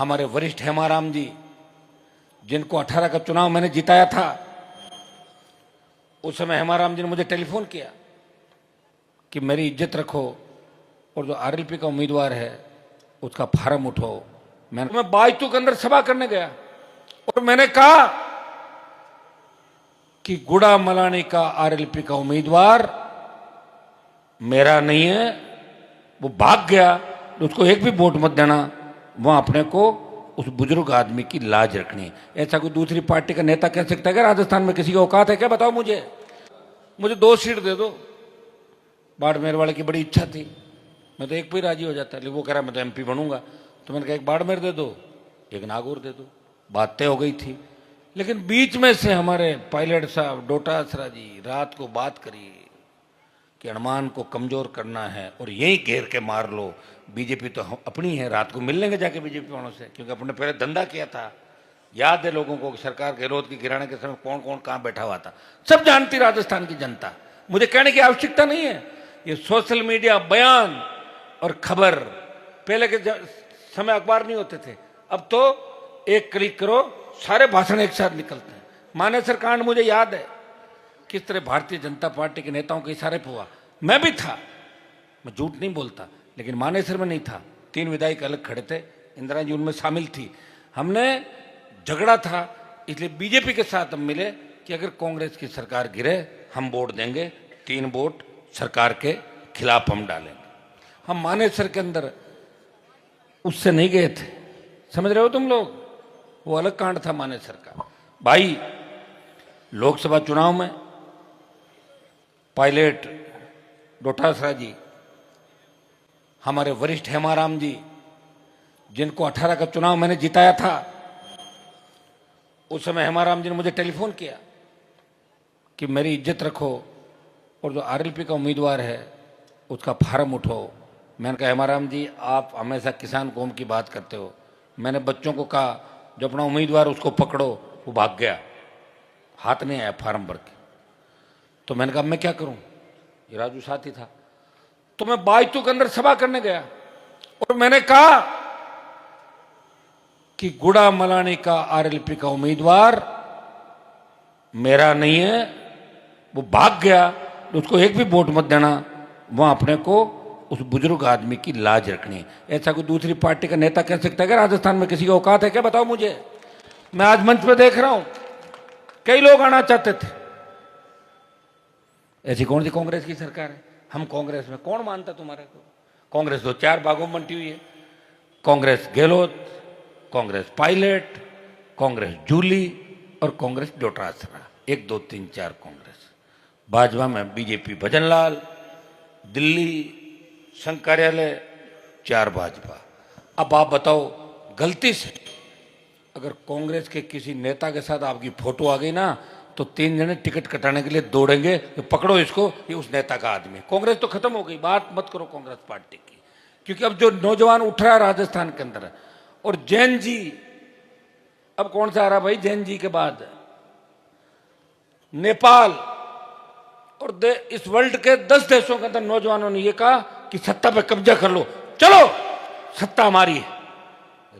हमारे वरिष्ठ हेमाराम जी, जिनको 18 का चुनाव मैंने जिताया था, उस समय हेमाराम जी ने मुझे टेलीफोन किया कि मेरी इज्जत रखो और जो आरएलपी का उम्मीदवार है उसका फार्म उठाओ। मैं बायतू के अंदर सभा करने गया और मैंने कहा कि गुड़ा मलानी का आरएलपी का उम्मीदवार मेरा नहीं है, वो भाग गया, उसको एक भी वोट मत देना। वहां अपने को उस बुजुर्ग आदमी की लाज रखनी है। ऐसा कोई दूसरी पार्टी का नेता कह सकता है क्या राजस्थान में किसी का औकात है क्या? बताओ मुझे 2 सीट दे दो। बाड़मेर वाले की बड़ी इच्छा थी, मैं तो एक पे ही राजी हो जाता, लेकिन वो कह रहा मैं तो एमपी बनूंगा। तो मैंने कहा एक बाड़मेर दे दो, एक नागौर दे दो, बात तय हो गई थी। लेकिन बीच में से हमारे पायलट साहब डोटासरा जी रात को बात करी कि हनुमान को कमजोर करना है और यही घेर के मार लो, बीजेपी तो अपनी है, रात को मिल लेंगे जाके बीजेपी वालों से, क्योंकि अपने पहले धंधा किया था। याद है लोगों को सरकार गहलोत की गिराने के समय कौन कौन कहां बैठा हुआ था, सब जानती राजस्थान की जनता। मुझे कहने की आवश्यकता नहीं है। ये सोशल मीडिया बयान और खबर, पहले के समय अखबार नहीं होते थे, अब तो एक क्लिक करो सारे भाषण एक साथ निकलते हैं। मानेसर कांड मुझे याद है किस तरह भारतीय जनता पार्टी के नेताओं के इशारे पे हुआ। मैं भी था, मैं झूठ नहीं बोलता, लेकिन मानेसर में नहीं था। 3 विधायक अलग खड़े थे, इंदिरा जी उनमें शामिल थी। हमने झगड़ा था, इसलिए बीजेपी के साथ हम मिले कि अगर कांग्रेस की सरकार गिरे हम वोट देंगे, 3 वोट सरकार के खिलाफ हम डालेंगे। हम मानेसर के अंदर उससे नहीं गए थे, समझ रहे हो तुम लोग, वो अलग कांड था मानेसर का। भाई लोकसभा चुनाव में पायलट डोटासरा जी, हमारे वरिष्ठ हेमाराम जी, जिनको 18 का चुनाव मैंने जिताया था, उस समय हेमाराम जी ने मुझे टेलीफोन किया कि मेरी इज्जत रखो और जो आरएलपी का उम्मीदवार है उसका फार्म उठाओ। मैंने कहा हेमाराम जी आप हमेशा किसान कौम की बात करते हो, मैंने बच्चों को कहा जो अपना उम्मीदवार उसको पकड़ो, वो भाग गया, हाथ नहीं आया फार्म भर के। तो मैंने कहा मैं क्या करूं, ये राजू साथी था। तो मैं बायतू के अंदर सभा करने गया और मैंने कहा कि गुड़ा मलानी का आरएलपी का उम्मीदवार मेरा नहीं है, वो भाग गया, उसको एक भी वोट मत देना। वहां अपने को उस बुजुर्ग आदमी की लाज रखनी है। ऐसा कोई दूसरी पार्टी का नेता कह सकता है क्या राजस्थान में किसी का औकात है क्या? बताओ मुझे। मैं आज मंच पे देख रहा हूं कई लोग आना चाहते थे, ऐसी कौन सी कांग्रेस की सरकार है? हम कांग्रेस में, कौन मानता तुम्हारे को? कांग्रेस तो 4 भागों में बंटी हुई है, कांग्रेस गहलोत, कांग्रेस पायलट, कांग्रेस जूली और कांग्रेस डोटासरा। 1 2 3 4 कांग्रेस। भाजपा में बीजेपी भजनलाल, दिल्ली संघ कार्यालय, 4 भाजपा। अब आप बताओ गलती से अगर कांग्रेस के किसी नेता के साथ आपकी फोटो आ गई ना तो 3 जने टिकट कटाने के लिए दौड़ेंगे कि पकड़ो इसको, ये उस नेता का आदमी है। कांग्रेस तो खत्म हो गई, बात मत करो कांग्रेस पार्टी की, क्योंकि अब जो नौजवान उठ रहा है राजस्थान के अंदर, और जैन जी, अब कौन सा आ रहा भाई जैन जी के बाद? नेपाल और इस वर्ल्ड के 10 देशों के अंदर नौजवानों ने यह कहा कि सत्ता पे कब्जा कर लो, चलो सत्ता हमारी है।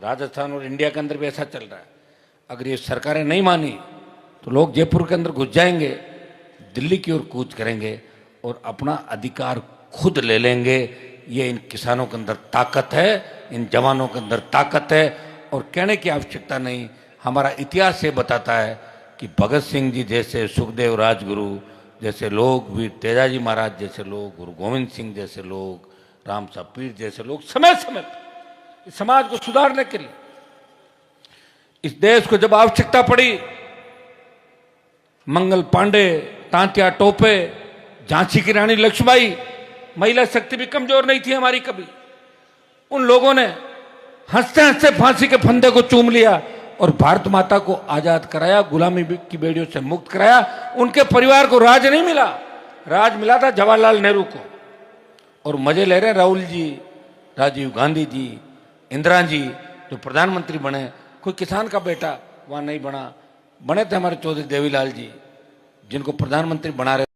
राजस्थान और इंडिया के अंदर भी ऐसा चल रहा है। अगर ये सरकारें नहीं मानी तो लोग जयपुर के अंदर घुस जाएंगे, दिल्ली की ओर कूच करेंगे और अपना अधिकार खुद ले लेंगे। ये इन किसानों के अंदर ताकत है, इन जवानों के अंदर ताकत है। और कहने की आवश्यकता नहीं, हमारा इतिहास ये बताता है कि भगत सिंह जी जैसे, सुखदेव राजगुरु जैसे लोग, वीर तेजाजी महाराज जैसे लोग, गुरु गोविंद सिंह जैसे लोग, राम साहब पीर जैसे लोग समय समय पर इस समाज को सुधारने के लिए, इस देश को जब आवश्यकता पड़ी, मंगल पांडे, तांत्या टोपे, झांसी की रानी लक्ष्मीबाई, महिला शक्ति भी कमजोर नहीं थी हमारी कभी, उन लोगों ने हंसते हंसते फांसी के फंदे को चूम लिया और भारत माता को आजाद कराया, गुलामी की बेड़ियों से मुक्त कराया। उनके परिवार को राज नहीं मिला, राज मिला था जवाहरलाल नेहरू को। और मजे ले रहे राहुल जी, राजीव गांधी जी, इंदिरा जी जो प्रधानमंत्री बने। कोई किसान का बेटा वहां नहीं बना, बने थे हमारे चौधरी देवीलाल जी, जिनको प्रधानमंत्री बना रहे।